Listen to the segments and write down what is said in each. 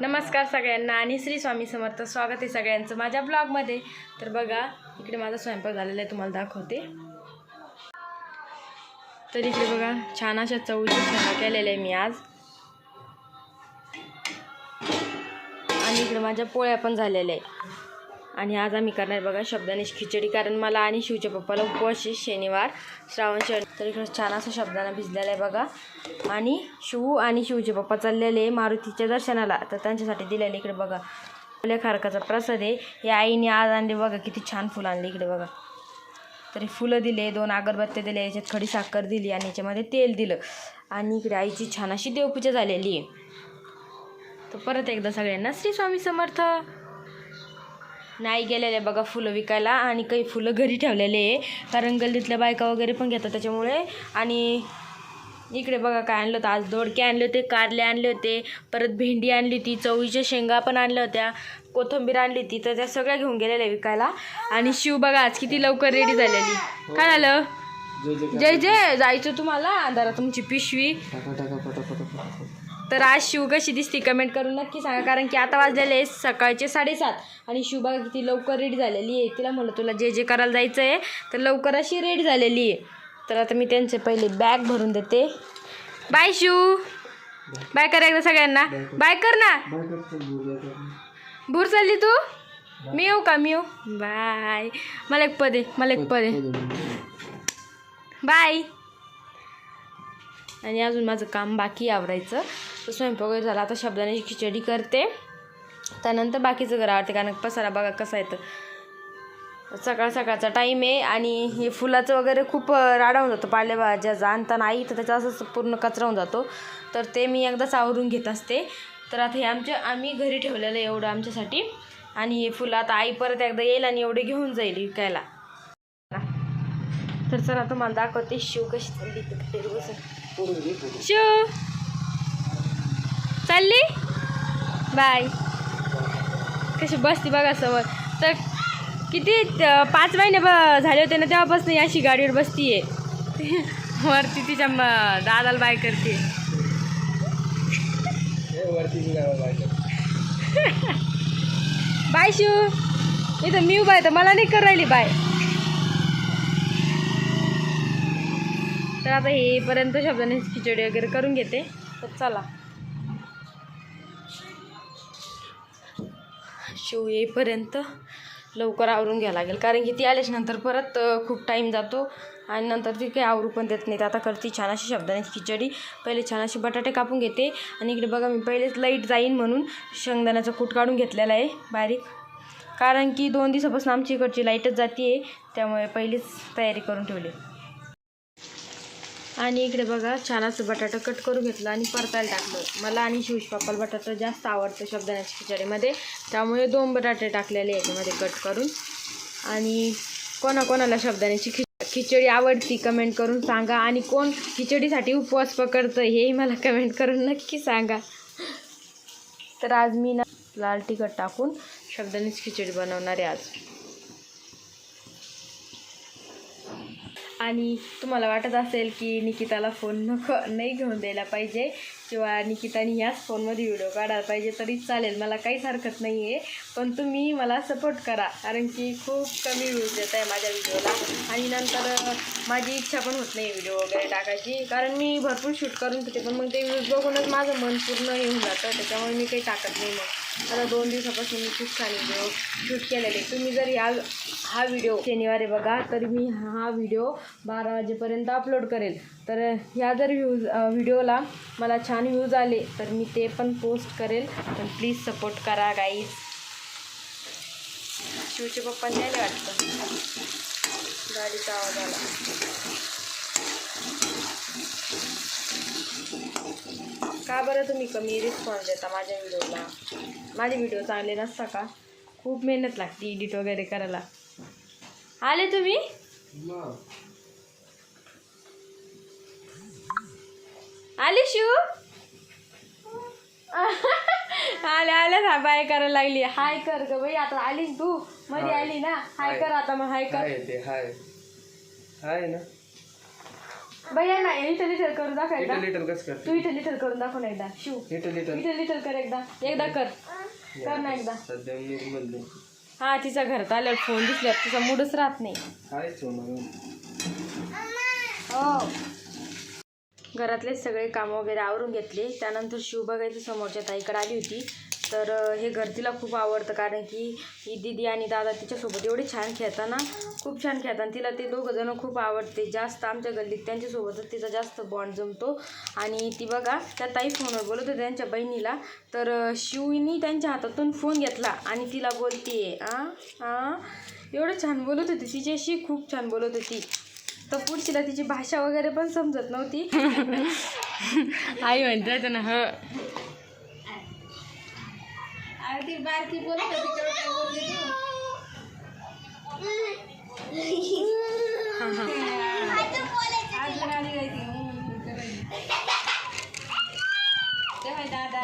नमस्कार सगळ्यांना आणि श्री स्वामी समर्थ. स्वागत आहे सगळ्यांचं माझ्या ब्लॉगमध्ये. तर बघा इकडे माझा स्वयंपाक झालेला आहे, तुम्हाला दाखवते. तर इकडे बघा छान अशा चवळीचे शेंगा केलेल्या आहे मी आज. आणि इकडे माझ्या पोळ्या पण झालेल्या आहे. आणि आज आम्ही करणार बघा शब्दानेच खिचडी, कारण मला आणि शिवच्या पप्पाला उपवास आहे शनिवार श्रावण शनि. तर इकडे छान असं शब्दाना भिजलेला आहे बघा. आणि शिव आणि शिवचे पप्पा चाललेले मारुतीच्या दर्शनाला, तर त्यांच्यासाठी दिलेले इकडे बघा आपल्या खारकाचा प्रसाद आहे. या आईने आज आणले बघा, किती छान फुलं आणले इकडे बघा. तरी फुलं दिले, 2 अगरबत्त्या दिल्या, याच्यात खडी साखर दिली आणि याच्यामध्ये तेल दिलं. आणि इकडे आईची छान अशी देवपूजा झालेली आहे. तर परत एकदा सगळ्यांना श्री स्वामी समर्थ. नाही गेलेले बघा फुलं विकायला, आणि काही फुलं घरी ठेवलेले आहे, कारण गल्लीतल्या बायका वगैरे पण घेतात त्याच्यामुळे. आणि इकडे बघा काय आणलं होतं आज, दोडके आणले होते, कारले आणले होते, परत भेंडी आणली होती, चवळीच्या शेंगा पण आणल्या होत्या, कोथिंबीर आणली होती. तर त्या सगळ्या घेऊन गेलेल्या विकायला. आणि शिव बघा आज किती लवकर रेडी झालेली. काय झालं? जय जय जायचं तुम्हाला अंधारात तुमची पिशवी. तर आज शिव कशी दिसते कमेंट करून नक्की सांगा, कारण की आता वाजलेले सकाळचे 7:30 आणि शिव बघा किती लवकर रेडी झालेली आहे. तिला म्हणलं तुला जे जे करायला जायचं आहे, तर लवकर अशी रेडी झालेली आहे. तर आता मी त्यांचे पहिले बॅग भरून देते. बाय शिव, बाय कर एकदा सगळ्यांना, बाय कर ना. भूर चालली तू? मी येऊ का? मी येऊ. बाय. मला एक पदे, मला एक पदे. बाय. आणि अजून माझं काम बाकी आवरायचं. तर स्वयंपाक वगैरे झाला, आता शब्दाने खिचडी करते, त्यानंतर बाकीचं घर आवडते, कारण पसारा बघा कसा येतं. सकाळ सकाळचा टाईम आहे. आणि हे फुलाचं वगैरे खूप राडा होऊन जातो, पालेभाज्या आणताना आई, तर त्याचा असंच पूर्ण कचरा होऊन जातो. तर ते मी एकदाच आवरून घेत असते. तर आता हे आम्ही घरी ठेवलेलं आहे एवढं आमच्यासाठी. आणि हे फुलं आता आई परत एकदा येईल आणि एवढे घेऊन जाईल विकायला. तर चला तुम्हाला दाखवते शिव कशी चालली. शिव चालली, बाय. कशी बसती बघा समोर. तर किती 5 महिने झाले होते ना तेव्हापासून अशी गाडीवर बसती आहे. वरती तिच्या दादाला बाय करते. बाय शिव. इथं मी बाय तर मला नाही कर राहिली बाय. तर आता हेपर्यंत शब्दाने खिचडी वगैरे करून घेते. तर चला शिव येईपर्यंत लवकर आवरून घ्यावं लागेल, कारण की ती आल्याच नंतर परत खूप टाईम जातो आणि नंतर ती काही आवरू पण देत नाही. आता करते छान अशी शब्दाण्याची खिचडी. पहिले छान असे बटाटे कापून घेते. आणि इकडे बघा मी पहिलेच लाईट जाईन म्हणून शेंगदाण्याचा कूट काढून घेतलेला आहे बारीक, कारण की 2 दिवसापासून आमची इकडची लाईटच जाते आहे, त्यामुळे पहिलीच तयारी करून ठेवली. आणि इकडे बघा छान असं बटाटा कट करून घेतलं आणि परतायला टाकलं. मला आणि शिवश पप्पाला बटाटा जास्त आवडतं शब्दाण्याच्या खिचडीमध्ये, त्यामुळे 2 बटाटे टाकलेले याच्यामध्ये कट करून. आणि कोणाकोणाला शब्दाण्याची खिचडी आवडती कमेंट करून सांगा, आणि कोण खिचडीसाठी उपवास पकडतं हेही मला कमेंट करून नक्की सांगा. तर आज मी ना लाल तिखट टाकून शब्दाण्याची खिचडी बनवणार आहे आज. आणि तुम्हाला वाटत असेल की निकिताला फोन नाही घेऊन द्यायला पाहिजे, किंवा निकिताने ह्याच फोनमध्ये व्हिडिओ काढायला पाहिजे, तरी चालेल, मला काहीच हरकत नाही आहे. पण तुम्ही मला सपोर्ट करा, कारण की खूप कमी व्ह्यूज येत आहे माझ्या व्हिडिओला. आणि नंतर माझी इच्छा पण होत नाही व्हिडिओ वगैरे टाकायची, कारण मी भरपूर शूट करून ठेवते, पण मग ते व्ह्यूज बघूनच माझं मन पूर्ण येऊन जातं, त्याच्यामुळे मी काही टाकत नाही. मग आता 2 दिवसापासून मी खूप छान व्हिडिओ शूट केलेले. तुम्ही जर हा व्हिडिओ शनिवारी बघा, तर मी हा व्हिडिओ 12 वाजेपर्यंत अपलोड करेल. तर ह्या जर व्हिडिओला मला छान व्ह्यूज आले तर मी ते पण पोस्ट करेल. पण प्लीज सपोर्ट करा गाईज. शिवचे पप्पांनी आले वाटतं, गाडीचा आवाज आला. का बरं तुम्ही कमी रिस्पॉन्स देता माझ्या व्हिडिओला? माझे व्हिडिओ चांगले नसता का? खूप मेहनत लागते एडिट वगैरे करायला. आले तुम्ही? आले शिव? आल्या बाय करायला लागली. हाय कर ग बाई, आता आलीस तू मध्ये आली ना, हाय कर आता. मग हाय कर. हाय ना. भैया ना लिटल करून दाखव एकदा. लिटल कसं कर तू लिटल करून दाखव ना एकदा. शिव लिटल कर एकदा कर ना एकदा. सध्या मूड मध्ये. हा तिचा घरात आल्यावर फोन दिसल्यावर तिचा मूडच राहत नाही. हो घरातले सगळे कामं वगैरे आवरून घेतले. त्यानंतर शिव बघायचं समोरच्या ताईकडे आली होती. तर हे घर तिला खूप आवडतं कारण की ही दीदी आणि दादा तिच्यासोबत एवढे छान खेळतात ना, खूप छान खेळतात. तिला ते दोघंजणं खूप आवडते जास्त. आमच्या गल्लीत त्यांच्यासोबतच तिचा जास्त बॉन्ड जमतो. आणि ती बघा त्या ताई फोनवर बोलत होते त्यांच्या बहिणीला. तर शिवनी त्यांच्या हातातून फोन घेतला आणि तिला बोलतीये एवढं छान बोलत होती तिच्याशी, खूप छान बोलत होती. तर पुढचीला तिची भाषा वगैरे पण समजत नव्हती. आई म्हणते ना ह ती बारकी बोलत होती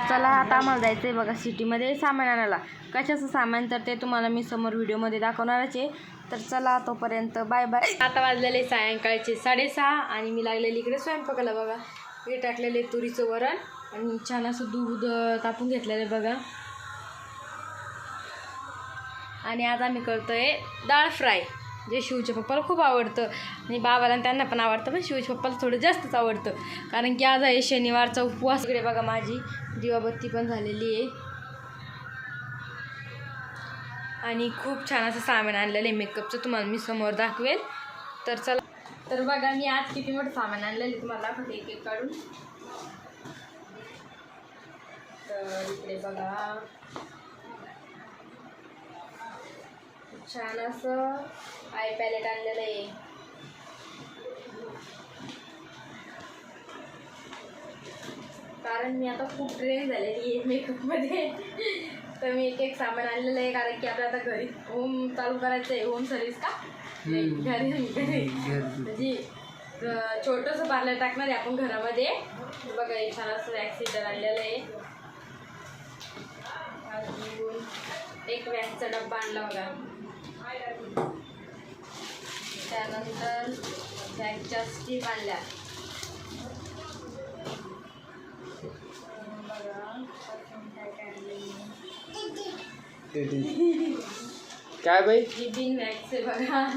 चला आता आम्हाला जायचं आहे बघा सिटीमध्ये सामान आणायला. कशाचं सामान तर ते तुम्हाला मी समोर व्हिडिओमध्ये दाखवणारच आहे. तर चला तोपर्यंत बाय बाय. आता वाजलेले सायंकाळचे 6:30 आणि मी लागलेली इकडे स्वयंपाकाला बघा. हे टाकलेले तुरीचं वरण आणि छान असं दूध तापून घेतलेलं बघा. आणि आज आम्ही करतोय डाळ फ्राय, जे शिवच्या पप्पाला खूप आवडतं आणि बाबाला त्यांना पण आवडतं, पण शिवच्या पप्पाला थोडं जास्तच आवडतं कारण की आज आहे शनिवारचा उपवास. इकडे बघा माझी दिवाबत्ती पण झालेली आहे आणि खूप छान असं सामान आणलेलं आहे मेकअपचं, तुम्हाला मी समोर दाखवेल. तर चला. तर बघा मी आज किती मोठं सामान आणलेलं आहे तुम्हाला दाखवते एक एक काढून. तर इकडे बघा छान असं आय पॅलेट आणलेलं आहे. कारण मी आता खूप ट्रेन झालेली आहे मेकअपमध्ये. तर मी एक एक सामान आणलेलं आहे कारण की आपल्याला आता घरी होम चालू करायचं आहे. होम सर्विस का घरी म्हणजे छोटंसं पार्लर टाकणार आहे आपण घरामध्ये. बघा हे छान असं वॅक्स आणलेलं आहे. अजून एक वॅक्सचा डब्बा आणला बघा. त्यानंतर वॅक्सच्या स्टिक आणल्या. काय बाई ही बिन वॅक्स आहे बघा.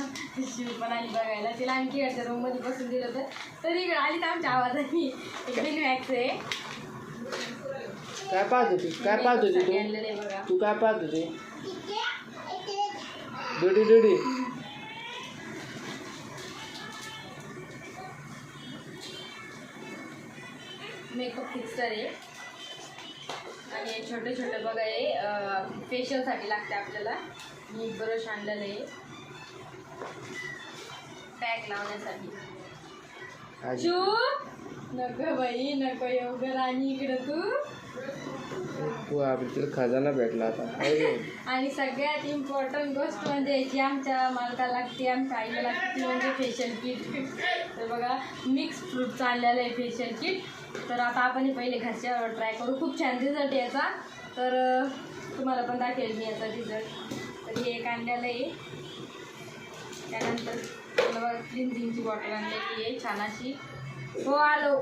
शिव पण आली बघायला. तिला आणखी घरच्या रूममध्ये बसून दिलं होतं तरी आली तर आमच्या आवाजाने. बिन वॅक्स आहे. काय पाहत होती काय पाहत होती तू काय पाहत होती? डोडी मेकअप फिक्सर आहे आणि छोटे छोटे बघा हे फेशियलसाठी लागते आपल्याला. मी ब्रश आणलेलं आहे पॅक लावण्यासाठी. शू नको बाई नको एवढं राणी इकडं तू आपल्याला खजाना भेटला आता. आणि सगळ्यात इम्पॉर्टंट गोष्ट म्हणजे जी आमच्या मालकाला लागते आमच्या आईला लागते ती म्हणजे फेशियल किट. तर बघा मिक्स फ्रूटचं आणलेलं आहे फेशियल किट. तर आता आपण पहिले घरच्यावर ट्राय करू. खूप छान रिझल्ट याचा. तर तुम्हाला पण दाखवेल मी याचा रिझल्ट. तर हे एक आणलेलं आहे. त्यानंतर बघा क्लिन्झिंगची बॉटल आणलेली आहे छान अशी. हो आलो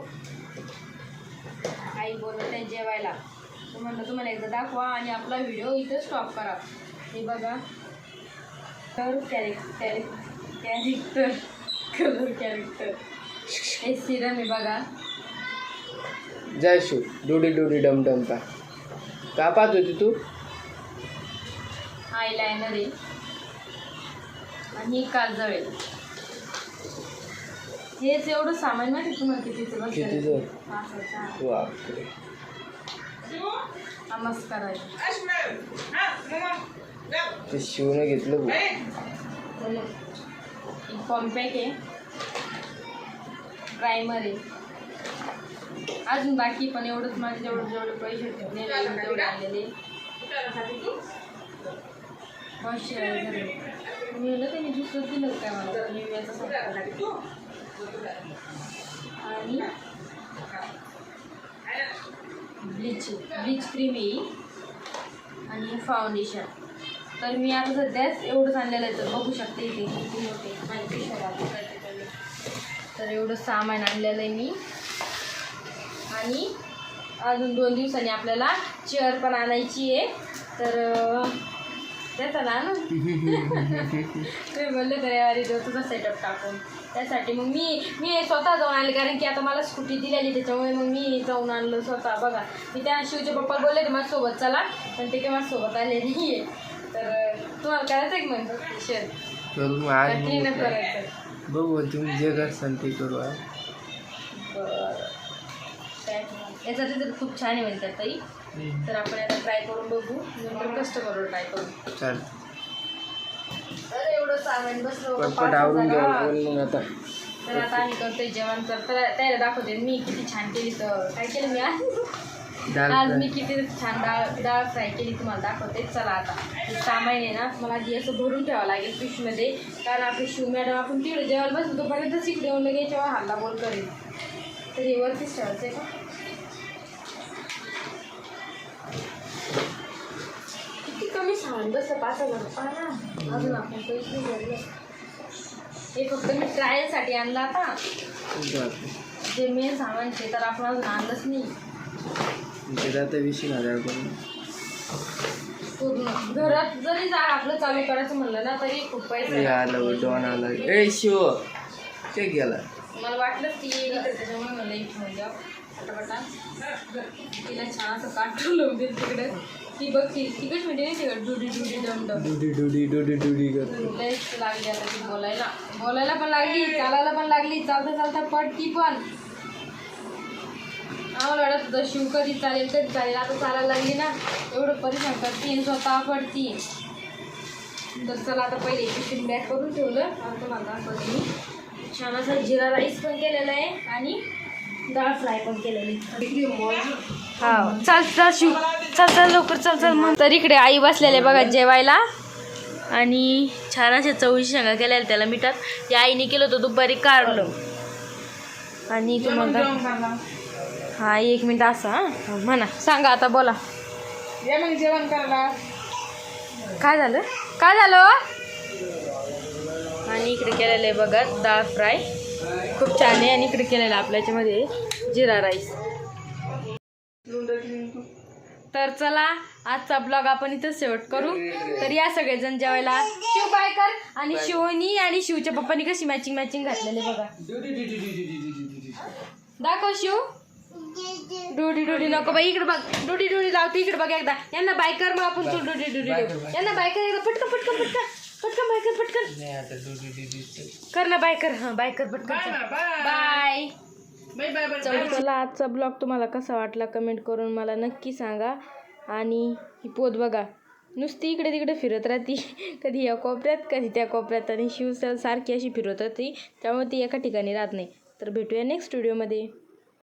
आई बोलत आहे जेवायला. तर म्हणलं तुम्हाला एकदा दाखवा आणि आपला व्हिडिओ इथं स्टॉप करा. हे बघा कलर कॅरेक्टर हे सिरम आहे बघा. जय शिव डोडी डम का पाहत होती तू? आयलायनर आहे आणि काजळ आहे. हेच एवढं सामान माहिती तुम्हाला कितीचं बसलं? मस्कारा आहे. ते शिवने घेतलं कॉम्पॅक्ट आहे. प्रायमर आहे. अजून बाकी पण एवढंच माझे जेवढे पैसे तेवढे आलेले. मॉइश्चरायझर मी म्हणलं त्यांनी दुसरं दिलं काय मला निव्याचा संपला. आणि ब्लीच क्रीम येईल आणि फाउंडेशन. तर मी आता सध्याच एवढंच आणलेलं आहे. तर बघू शकते इथे किती मोठे माझे पिशव्या तर एवढं सामान आणलेलं आहे मी. आणि अजून 2 दिवसांनी आपल्याला चेअर पण आणायची आहे. तर त्याचा ना आणून तुम्ही बोलले तर यार तुझा सेटअप टाकून त्यासाठी मग मी स्वतः जाऊन आणले, कारण की आता मला स्कूटी दिलेली त्याच्यामुळे मग मी जाऊन आणलं स्वतः. बघा मी त्या शिवचे पप्पा बोलले ते माझ्यासोबत चला, पण ते काही माझ्यासोबत आले नाही आहे. तर तुम्हाला करायचं आहे की म्हणतो शेअर करू आज क्लीन करायचं. बघू तुम्ही जे करसान ते करू आज. बरं याचा तर खूप छान आहे म्हणतात ताई. तर आपण आता ट्राय करून बघू, नंतर कस्टमरवर ट्राय करू. चालेल. तर एवढं सामान बसलो पटपट आवरून घ्या मग आता. तर आता आम्ही करतोय जेवण. तर त्याला दाखवते मी किती छान केली. तर काय केलं मी आज मी किती छान डाळ फ्राय केली तुम्हाला दाखवते. चला आता हे सामान आहे ना मला आधी असं भरून ठेवावं लागेल पिशवीमध्ये, कारण आपली शिव मॅडम आपण तिकडे जेवायला बसलो तोपर्यंत इकडे येऊन लगेच जेव्हा हल्ला बोल करेल. तर हे वरतीच ठेवायचं आहे का. किती कमी सामान बसलं 5,000 रुपये ना. अजून आपण पैसे भरले. हे फक्त मी ट्रायलसाठी आणलं आता. जे मेन सामान ते तर आपण अजून आणलंच नाही. आता 20,000 करून पूर्ण घरात जरी जा आपलं चालू करायचं म्हणलं ना तरी खूप पैसे आलं डॉन आला. ए शिव ते गेला. मला वाटलं ती येईल इकडे त्याच्यामुळे म्हणलं इथून द्या पटापटा. तिला छान असं काढून लावून देत तिकडे. ती बघ ती तिकडेच म्हणजे तिकडे डुडी डुडी डम डम डुडी कर. लयच लागली आता ती बोलायला पण लागली, चालायला पण लागली. चालता पडती पण. आम्हाला वाटत होतं शिव कधी चालेल. आता चालायला लागली ना एवढं परिश्रम करते स्वतः पडती. तर चला आता पहिले टिफिन बॅग करून ठेवलं. आता तुम्हाला दाखवते मी. छान असा जिरा राईस पण केलेला आहे आणि डाळ फ्राय पण केलेली. हा चाल शिव चल लवकर चल मग. तर इकडे आई बसलेले बघा जेवायला आणि छान अशा चवळीची शेंगा केलेल्या त्याला मिठात. या आईने केलं होतं दुपारी काढलं. आणि तुम्हाला हा 1 मिनिट असा हां म्हणा सांगा आता बोला. मग जेवण करायला काय झालं आणि इकडे केलेलं आहे बघा डाळ फ्राय खूप छान आहे. आणि इकडे केलेलं आहे आपल्या याच्यामध्ये जिरा राईस. तर चला आजचा ब्लॉग आपण इथंच शेवट करू. तर या सगळेजण जेवायला. शिव बायकर आणि शिवनी आणि शिवच्या पप्पानी कशी मॅचिंग घातलेली बघा. दाखव शिव. डुडी नको बाई इकडे बघ. डुडी लावते इकडे बघ एकदा. यांना बायकर मग आपण तू डुडी यांना बायकर एकदा पटकन बायकर कर ना बायकर. हां बायकर पटकन. बाय. चला आजचा ब्लॉग तुम्हाला कसा वाटला कमेंट करून मला नक्की सांगा. आणि ही पोत बघा नुसती इकडे तिकडे फिरत राहती, कधी या कोपऱ्यात कधी त्या कोपऱ्यात. आणि शिव सारखी अशी फिरत राहते त्यामुळे ती एका ठिकाणी राहत नाही. तर भेटूया नेक्स्ट व्हिडिओमध्ये.